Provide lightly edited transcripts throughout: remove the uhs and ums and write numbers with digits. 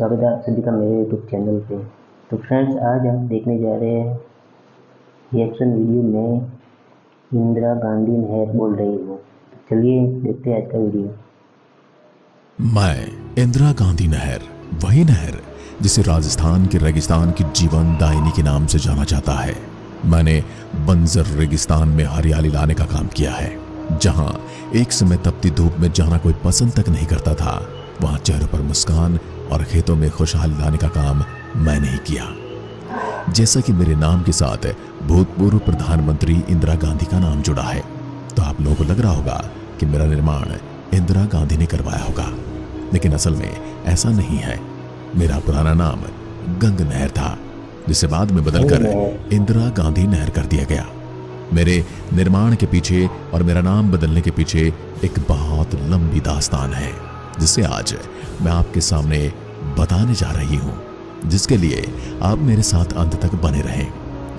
स्वागत है आप सभी का मेरे यूट्यूब चैनल पे। तो फ्रेंड्स, आज हम देखने जा रहे हैं रिएक्शन वीडियो में इंदिरा गांधी नहर बोल रही हूँ। तो चलिए देखते हैं आज का वीडियो। मैं इंदिरा गांधी नहर, वही नहर जिसे राजस्थान के रेगिस्तान की जीवन दायिनी के नाम से जाना जाता है। मैंने बंजर रेगिस्तान में हरियाली लाने का काम किया है। जहां एक समय तपती धूप में जाना कोई पसंद तक नहीं करता था, वहां चेहरों पर मुस्कान और खेतों में खुशहाली लाने का काम मैंने ही किया। जैसा कि मेरे नाम के साथ भूतपूर्व प्रधानमंत्री इंदिरा गांधी का नाम जुड़ा है, तो आप लोगों को लग रहा होगा कि मेरा निर्माण इंदिरा गांधी ने करवाया होगा, लेकिन असल में ऐसा नहीं है। मेरा पुराना नाम गंग नहर था, जिसे बाद में बदलकर इंदिरा गांधी नहर कर दिया गया। मेरे निर्माण के पीछे और मेरा नाम बदलने के पीछे एक बहुत लंबी दास्तान है, जिसे आज मैं आपके सामने बताने जा रही हूं, जिसके लिए आप मेरे साथ अंत तक बने रहें।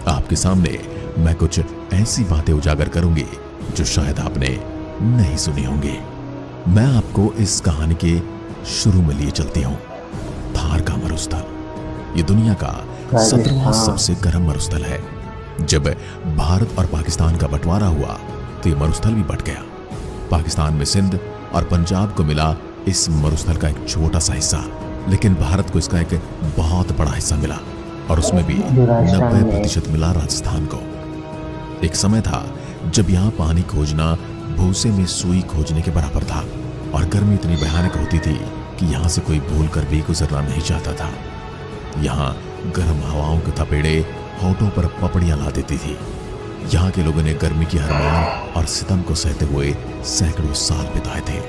आपके सामने मैं कुछ ऐसी बातें उजागर करूंगी जो शायद आपने नहीं सुनी होंगी। मैं आपको इस कहानी के शुरू में लिए चलती हूँ। थार का मरुस्थल, ये दुनिया का 17वां सबसे गर्म मरुस्थल है। जब भारत और पाकिस्तान का बंटवारा हुआ तो ये मरुस्थल भी बंट गया। पाकिस्तान में सिंध और पंजाब को मिला इस मरुस्थल का एक छोटा सा हिस्सा, लेकिन भारत को इसका एक बहुत बड़ा हिस्सा मिला, और उसमें भी 90% मिला राजस्थान को। एक समय था जब यहाँ पानी खोजना भूसे में सुई खोजने के बराबर था, और गर्मी इतनी भयानक होती थी कि यहाँ से कोई भूलकर भी गुजरना नहीं चाहता था। यहाँ गर्म हवाओं के थपेड़े होठों पर पपड़ियां ला देती थी। यहाँ के लोगों ने गर्मी की हरमान और सितम को सहते हुए सैकड़ों साल बिताए थे,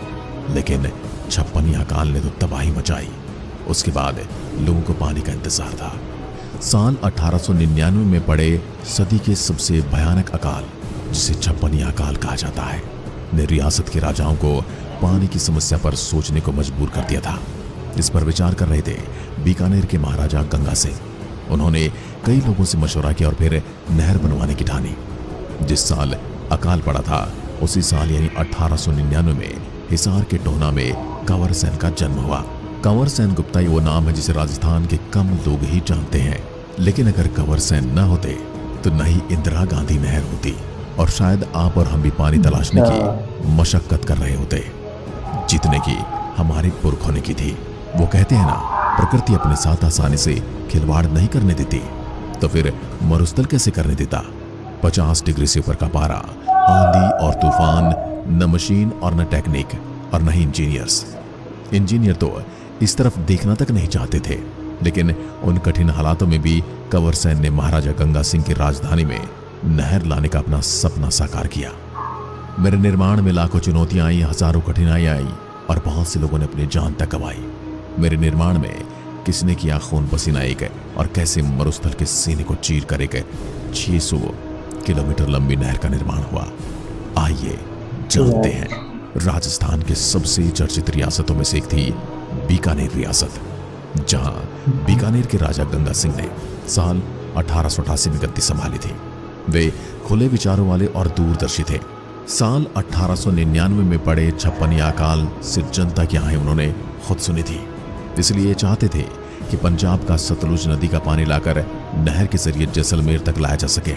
लेकिन छप्पनिया काल ने तो तबाही मचाई। उसके बाद लोगों को पानी का इंतजार था। साल 1899 में पड़े सदी के सबसे भयानक अकाल, जिसे छप्पनिया काल कहा जाता है, ने रियासत के राजाओं को पानी की समस्या पर सोचने को मजबूर कर दिया था। इस पर विचार कर रहे थे बीकानेर के महाराजा गंगा सिंह। उन्होंने कई लोगों से मशवरा किया और फिर नहर बनवाने की ठानी। जिस साल अकाल पड़ा था, उसी साल यानी 1899 में हिसार के टोहना में कंवर सेन का जन्म हुआ। कंवर सेन गुप्ता वो नाम है जिसे राजस्थान के कम लोग ही जानते हैं, लेकिन अगर कंवर सेन न होते तो न ही इंदिरा गांधी नहर होती, और शायद आप और हम भी पानी तलाशने की मशक्कत कर रहे होते, जितने की हमारे पुरखों ने की थी। वो कहते हैं ना, प्रकृति अपने साथ आसानी से खिलवाड़ नहीं करने देती, तो फिर मरुस्थल कैसे करने देता। 50 डिग्री से ऊपर का पारा, आंधी और तूफान, न मशीन और न टेक्निक और न ही इंजीनियर्स। इंजीनियर तो इस तरफ देखना तक नहीं चाहते थे, लेकिन उन कठिन हालातों में भी कंवर सेन ने महाराजा गंगा सिंह की राजधानी में नहर लाने का अपना सपना साकार किया। मेरे निर्माण में लाखों चुनौतियां आई, हजारों कठिनाइयां आई, और बहुत से लोगों ने अपनी जान तक गंवाई। मेरे निर्माण में किसने किया खून पसीना एक, और कैसे मरुस्थल के सीने को चीर कर एक 600 किलोमीटर लंबी नहर का निर्माण हुआ। आइए जानते हैं। राजस्थान के सबसे चर्चित रियासतों में से एक थी बीकानेर रियासत, जहां बीकानेर के राजा गंगा सिंह ने साल 1888 में गद्दी संभाली थी। वे खुले विचारों वाले और दूरदर्शी थे। साल 1899 में पड़े छप्पनिया काल सिर्फ जनता की आहें उन्होंने खुद सुनी थी, इसलिए चाहते थे कि पंजाब का सतलुज नदी का पानी लाकर नहर के जरिए जैसलमेर तक लाया जा सके,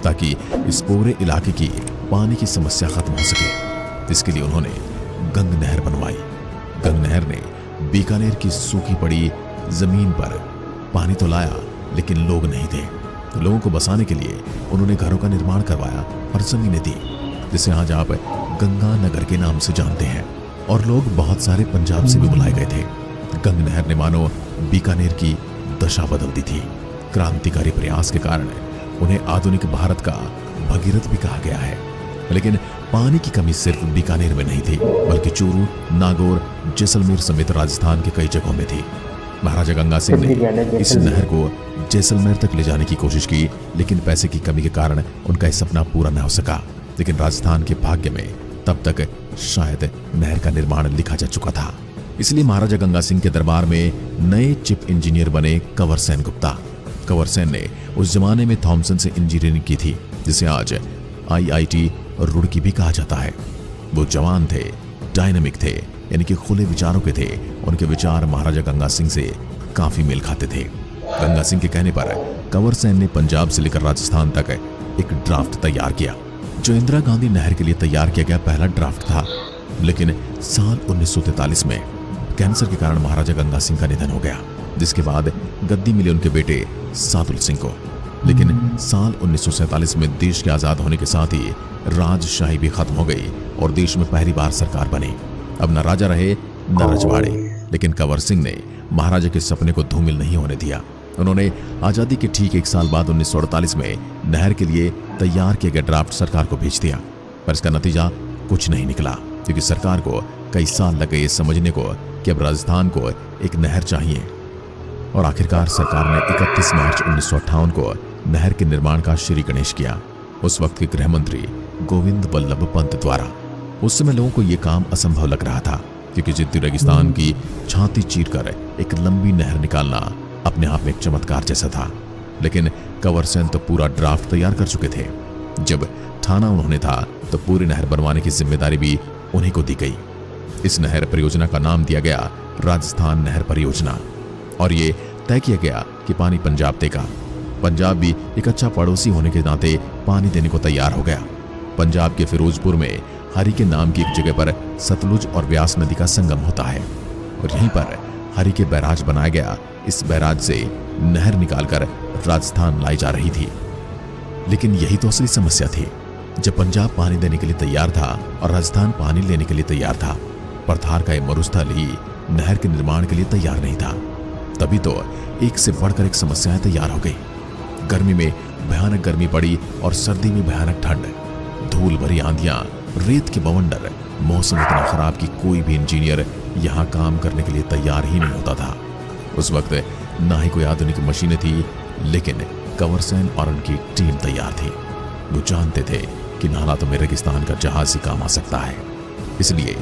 ताकि इस पूरे इलाके की पानी की समस्या खत्म हो सके। इसके लिए उन्होंने गंग नहर बनवाई। गंग नहर ने बीकानेर की सूखी पड़ी जमीन पर पानी तो लाया, लेकिन लोग नहीं थे। लोगों को बसाने के लिए उन्होंने घरों का निर्माण करवाया और जमीनें दी, जिसे आज आप गंगा नगर के नाम से जानते हैं, और लोग बहुत सारे पंजाब से भी बुलाए गए थे। गंग नहर ने मानो बीकानेर की दशा बदल दी थी। क्रांतिकारी प्रयास के कारण उन्हें आधुनिक भारत का भगीरथ भी कहा गया है। लेकिन पानी की कमी सिर्फ बीकानेर में नहीं थी, बल्कि चूरू, नागौर, जैसलमेर समेत राजस्थान के कई जगहों में थी। महाराजा गंगा सिंह ने इस नहर को जैसलमेर तक ले जाने की कोशिश की, लेकिन पैसे की कमी के कारण उनका यह सपना पूरा न हो सका। लेकिन राजस्थान के भाग्य में तब तक शायद नहर का निर्माण लिखा जा चुका था। इसलिए महाराजा गंगा सिंह के दरबार में नए चिप इंजीनियर बने कंवर सेन गुप्ता। कंवर सेन ने उस जमाने में थॉमसन से इंजीनियरिंग की थी, जिसे आज IIT रुड़की भी कहा जाता है। वो जवान थे, डायनामिक थे, यानी कि खुले विचारों के थे। उनके विचार महाराजा गंगा सिंह से काफी मेल खाते थे। गंगा सिंह के कहने पर कंवर सेन ने पंजाब से लेकर राजस्थान तक एक ड्राफ्ट तैयार किया, जो इंदिरा गांधी नहर के लिए तैयार किया गया पहला ड्राफ्ट था। लेकिन साल 1943 में कैंसर के कारण महाराजा गंगा सिंह का निधन हो गया, जिसके बाद गद्दी मिली उनके बेटे सादुल सिंह को। लेकिन साल 1947 में देश के आजाद होने के साथ ही राजशाही भी खत्म हो गई और देश में पहली बार सरकार बनी। अब न राजा रहे न रजवाड़े, लेकिन कंवर सिंह ने महाराजा के सपने को धूमिल नहीं होने दिया। उन्होंने आजादी के ठीक 1 साल बाद 1948 में नहर के लिए तैयार किए गए ड्राफ्ट सरकार को भेज दिया, पर इसका नतीजा कुछ नहीं निकला, क्योंकि सरकार को कई साल लग गए ये समझने को कि अब राजस्थान को एक नहर चाहिए। और आखिरकार सरकार ने 31 मार्च 1958 को नहर के निर्माण का श्री गणेश किया, उस वक्त के गृह मंत्री गोविंद बल्लभ पंत द्वारा। उस समय लोगों को यह काम असंभव लग रहा था, क्योंकि जिद्दी रेगिस्तान की छाती चीरकर एक लंबी नहर निकालना अपने आप में एक चमत्कार जैसा था। लेकिन कंवर सेन तो पूरा ड्राफ्ट तैयार कर चुके थे। जब ठाना उन्होंने था तो पूरी नहर बनवाने की जिम्मेदारी भी उन्हीं को दी गई। इस नहर परियोजना का नाम दिया गया राजस्थान नहर परियोजना, और ये तय किया गया कि पानी पंजाब देगा। पंजाब भी एक अच्छा पड़ोसी होने के नाते पानी देने को तैयार हो गया। पंजाब के फिरोजपुर में हरी के नाम की एक जगह पर सतलुज और व्यास नदी का संगम होता है, और यहीं पर हरी के बैराज बनाया गया। इस बैराज से नहर निकालकर राजस्थान लाई जा रही थी। लेकिन यही तो असली समस्या थी। जब पंजाब पानी देने के लिए तैयार था और राजस्थान पानी लेने के लिए तैयार था, पर थार का यह मरुस्थल ही नहर के निर्माण के लिए तैयार नहीं था। तभी तो एक से बढ़कर एक समस्याएं तैयार हो गई। गर्मी में भयानक गर्मी पड़ी और सर्दी में भयानक ठंड, धूल भरी आंधियां, रेत के बवंडर, मौसम इतना खराब कि कोई भी इंजीनियर यहां काम करने के लिए तैयार ही नहीं होता था। उस वक्त ना ही कोई आधुनिक मशीनें थी, लेकिन कंवर सेन और उनकी टीम तैयार थी। वो जानते थे कि इन हालातों में रेगिस्तान का जहाज ही काम आ सकता है। इसलिए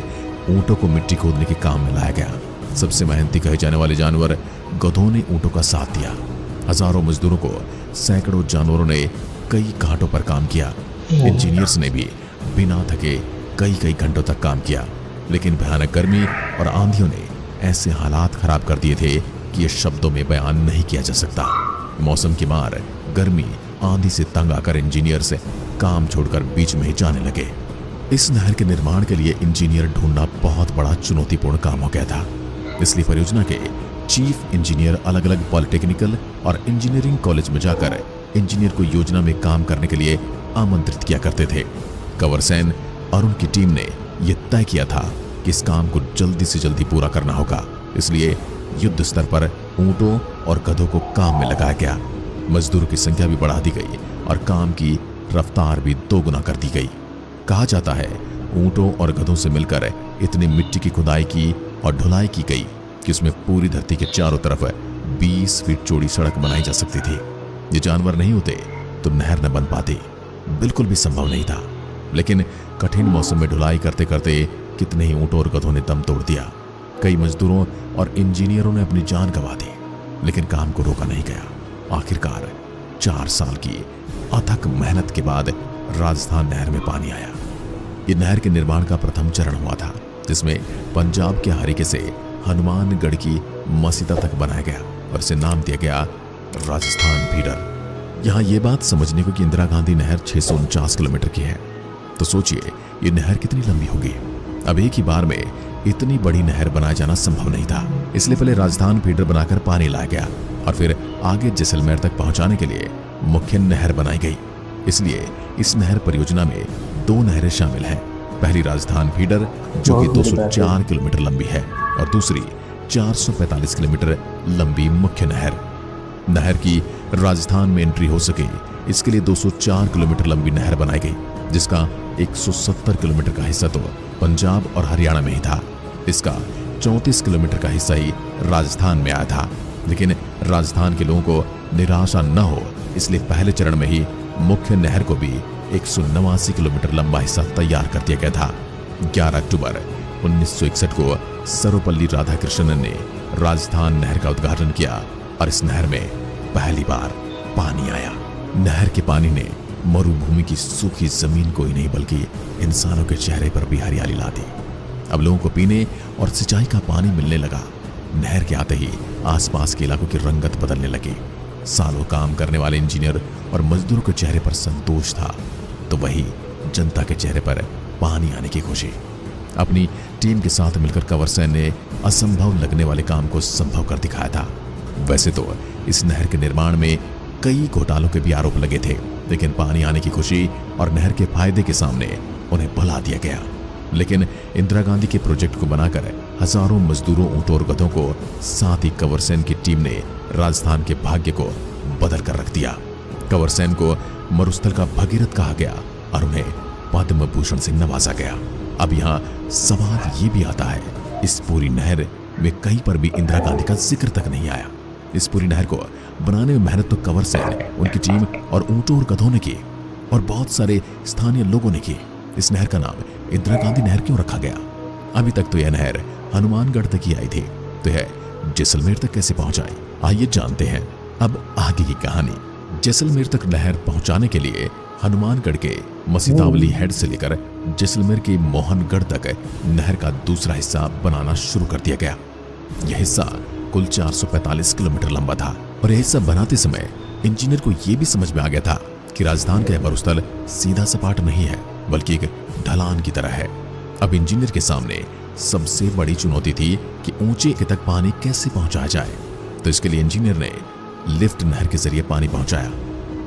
ऊंटों को मिट्टी खोदने के काम में लाया गया। सबसे मेहनती कहे जाने वाले जानवर गधों ने ऊंटों का साथ दिया। हजारों मजदूरों को सैकड़ों जानवरों ने कई घाटों पर काम किया। इंजीनियर्स ने भी बिना थके कई घंटों तक काम किया। लेकिन भयानक गर्मी और आंधियों ने ऐसे हालात खराब कर दिए थे कि ये शब्दों में बयान नहीं किया जा सकता। मौसम की मार, गर्मी, आंधी से तंग आकर इंजीनियर से काम छोड़कर बीच में ही जाने लगे। इस नहर के निर्माण के लिए इंजीनियर ढूंढना बहुत बड़ा चुनौतीपूर्ण काम हो गया था। इसलिए परियोजना के चीफ इंजीनियर अलग अलग पॉलिटेक्निकल और इंजीनियरिंग कॉलेज में जाकर इंजीनियर को योजना में काम करने के लिए आमंत्रित किया करते थे। कंवर सेन और उनकी टीम ने यह तय किया था कि इस काम को जल्दी से जल्दी पूरा करना होगा। इसलिए युद्ध स्तर पर ऊंटों और गधों को काम में लगाया गया। मजदूरों की संख्या भी बढ़ा दी गई और काम की रफ्तार भी 2 गुना कर दी गई। कहा जाता है ऊंटों और गधों से मिलकर इतनी मिट्टी की खुदाई की और ढुलाई की गई कि उसमें पूरी धरती के चारों तरफ 20 फीट चौड़ी सड़क बनाई जा सकती थी। ये जानवर नहीं होते तो नहर न बन पाती, बिल्कुल भी संभव नहीं था। लेकिन कठिन मौसम में ढुलाई करते करते कितने ही ऊंटों और गधों ने दम तोड़ दिया। कई मजदूरों और इंजीनियरों ने अपनी जान गंवा दी, लेकिन काम को रोका नहीं गया। आखिरकार 4 साल की अथक मेहनत के बाद राजस्थान नहर में पानी आया। ये नहर के निर्माण का प्रथम चरण हुआ था, जिसमें पंजाब के हरिके से हनुमानगढ़ की मसीदा तक बनाया गया और इसे नाम दिया गया राजस्थान फीडर। यहाँ ये बात समझने को कि इंदिरा गांधी नहर 649 किलोमीटर की है, तो सोचिए ये नहर कितनी लंबी होगी। अब एक ही बार में इतनी बड़ी नहर बनाया जाना संभव नहीं था। इसलिए पहले राजस्थान फीडर बनाकर पानी लाया गया और फिर आगे जैसलमेर तक पहुंचाने के लिए मुख्य नहर बनाई गई। इसलिए इस नहर परियोजना में 2 नहरें शामिल हैं। पहली राजस्थान फीडर जो कि 204 किलोमीटर लंबी है और दूसरी 445 किलोमीटर लंबी मुख्य नहर। नहर की राजस्थान में एंट्री हो सके इसके लिए 204 किलोमीटर लंबी नहर बनाई गई, जिसका 170 किलोमीटर का हिस्सा तो पंजाब और हरियाणा में ही था। इसका 34 किलोमीटर का हिस्सा ही राजस्थान में आया था। लेकिन राजस्थान के लोगों को निराशा न हो, इसलिए पहले चरण में ही मुख्य नहर को भी 189 किलोमीटर लंबा हिस्सा तैयार कर दिया गया था। 11 अक्टूबर 1961 को सर्वपल्ली राधाकृष्णन ने राजस्थान नहर का उद्घाटन किया और इस नहर में पहली बार पानी आया। नहर के पानी ने मरुभूमि की सूखी जमीन को ही नहीं बल्कि इंसानों के चेहरे पर भी हरियाली ला दी। अब लोगों को पीने और सिंचाई का पानी मिलने लगा। नहर के आते ही आसपास के इलाकों की रंगत बदलने लगी। सालों काम करने वाले इंजीनियर और मजदूरों के चेहरे पर संतोष था, तो वही जनता के चेहरे पर पानी आने की खुशी। अपनी टीम के साथ मिलकर कंवर सेन ने असंभव लगने वाले काम को संभव कर दिखाया था। वैसे तो इस नहर के निर्माण में कई घोटालों के भी आरोप लगे थे, लेकिन पानी आने की खुशी और नहर के फायदे के सामने उन्हें भुला दिया गया। लेकिन इंदिरा गांधी के प्रोजेक्ट को बनाकर हजारों मजदूरों, ऊंटों और गधों को, साथ ही कंवर सेन की टीम ने राजस्थान के भाग्य को बदल कर रख दिया। कंवर सेन को मरुस्थल का भगीरथ कहा गया और उन्हें पद्म भूषण से नवाजा गया। अब यहाँ सवाल ये भी आता है, इस पूरी नहर में कहीं पर भी इंदिरा गांधी का जिक्र तक नहीं आया। इस पूरी नहर को बनाने में मेहनत तो कंवर सेन, उनकी टीम और ऊंटों और गधों ने की, और बहुत सारे स्थानीय लोगों ने की। इस नहर का नाम इंदिरा गांधी नहर क्यों रखा गया? अभी तक तो यह नहर हनुमानगढ़ तक ही आई थी, तो यह जैसलमेर तक कैसे पहुंचाई? आइए जानते हैं अब आगे की कहानी। जैसलमेर तक नहर पहुंचाने के लिए हनुमानगढ़ के मसीतावली हेड से लेकर जैसलमेर के मोहनगढ़ तक नहर का दूसरा हिस्सा बनाना शुरू कर दिया गया। यह हिस्सा कुल 445 किलोमीटर लंबा था, और यह हिस्सा बनाते समय इंजीनियर को यह भी समझ में आ गया था कि राजस्थान का मरुस्थल सीधा सपाट नहीं है, बल्कि एक ढलान की तरह है। अब इंजीनियर के सामने सबसे बड़ी चुनौती थी कि ऊंचे तक पानी कैसे पहुंचाया जाए। तो इसके लिए इंजीनियर ने लिफ्ट नहर के जरिए पानी पहुंचाया।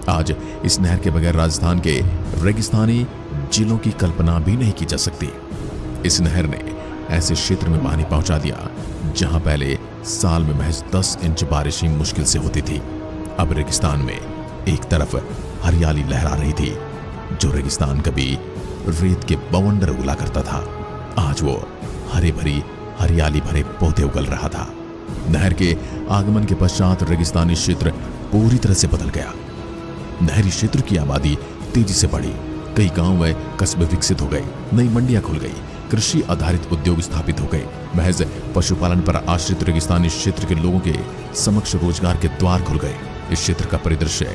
आज इस नहर के बगैर राजस्थान के रेगिस्तानी जिलों की कल्पना भी नहीं की जा सकती। इस नहर ने ऐसे क्षेत्र में पानी पहुंचा दिया जहां पहले साल में महज 10 इंच बारिश ही मुश्किल से होती थी। अब रेगिस्तान में एक तरफ हरियाली लहरा रही थी, जो रेगिस्तान कभी रेत के बवंडर उगला करता था, आज वो हरे भरी हरियाली भरे पौधे उगल रहा था। नहर के आगमन के पश्चात रेगिस्तानी क्षेत्र पूरी तरह से बदल गया। नहरी क्षेत्र की आबादी तेजी से बढ़ी, कई गांव व कस्बे विकसित हो गए, नई मंडियां खुल गई, कृषि आधारित उद्योग स्थापित हो गए। महज पशुपालन पर आश्रित रेगिस्तानी क्षेत्र के लोगों के समक्ष रोजगार के द्वार खुल गए। इस क्षेत्र का परिदृश्य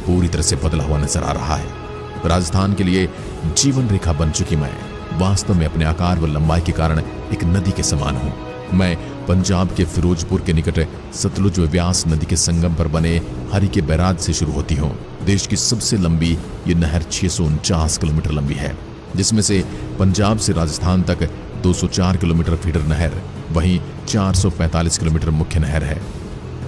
पूरी तरह से बदला हुआ नजर आ रहा है। राजस्थान के लिए जीवन रेखा बन चुकी मैं वास्तव में अपने आकार व लंबाई के कारण एक नदी के समान हूँ। मैं पंजाब के फिरोजपुर के निकट सतलुज व व्यास नदी के संगम पर बने हरि के बैराज से शुरू होती हूँ। देश की सबसे लंबी ये नहर 649 किलोमीटर लंबी है, जिसमें से पंजाब से राजस्थान तक 204 किलोमीटर फीडर नहर, वहीं 445 किलोमीटर मुख्य नहर है।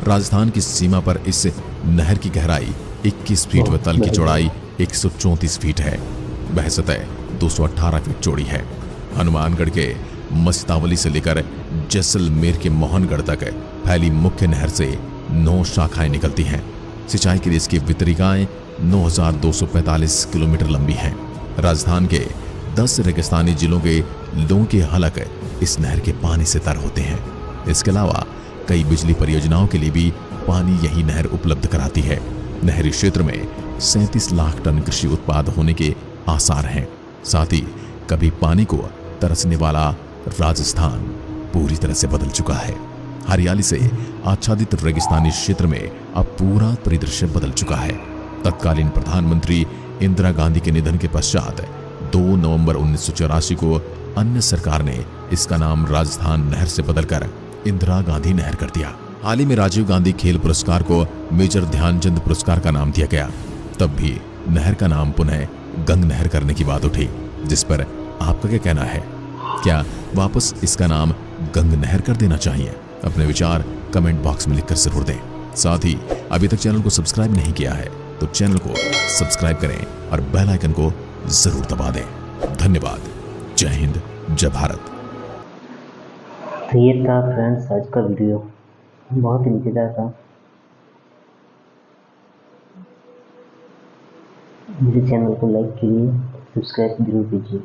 राजस्थान की सीमा पर इस नहर की गहराई 21 फीट व तल की चौड़ाई 134 फीट है। वह सतह 218 फीट चौड़ी है। हनुमानगढ़ के मस्तावली से लेकर जैसलमेर के मोहनगढ़ तक फैली मुख्य नहर से 9 शाखाएं निकलती हैं। सिंचाई के लिए इसकी वितरिकाएं 9245 किलोमीटर लंबी हैं। राजस्थान के 10 रेगिस्तानी जिलों के लोगों के हलक इस नहर के पानी से तर होते हैं। इसके अलावा कई बिजली परियोजनाओं के लिए भी पानी यही नहर उपलब्ध कराती है। नहरी क्षेत्र में 37 लाख टन कृषि उत्पाद होने के आसार हैं। साथ ही कभी पानी को तरसने वाला राजस्थान पूरी तरह से बदल चुका है। हरियाली से आच्छादित रेगिस्तानी क्षेत्र में अब पूरा परिदृश्य बदल चुका है। तत्कालीन प्रधानमंत्री इंदिरा गांधी के निधन के पश्चात 2 नवंबर 1984 को अन्य सरकार ने इसका नाम राजस्थान नहर से बदलकर इंदिरा गांधी नहर कर दिया। हाल ही में राजीव गांधी खेल पुरस्कार को मेजर ध्यानचंद पुरस्कार का नाम दिया गया। तब भी नहर का नाम पुनः गंग नहर करने की बात उठी, जिस पर आपका क्या कहना है? क्या वापस इसका नाम गंग नहर कर देना चाहिए? अपने विचार कमेंट बॉक्स में लिखकर जरूर दें। साथ ही अभी तक चैनल को सब्सक्राइब नहीं किया है तो चैनल को सब्सक्राइब करें और बेल आइकन को जरूर दबा दें। धन्यवाद। जय हिंद, जय भारत। तो ये था फ्रेंड्स आज का वीडियो, बहुत ही मजेदार था। मेरे चैनल को लाइक कीजिए, सब्सक्राइब जरूर कीजिए।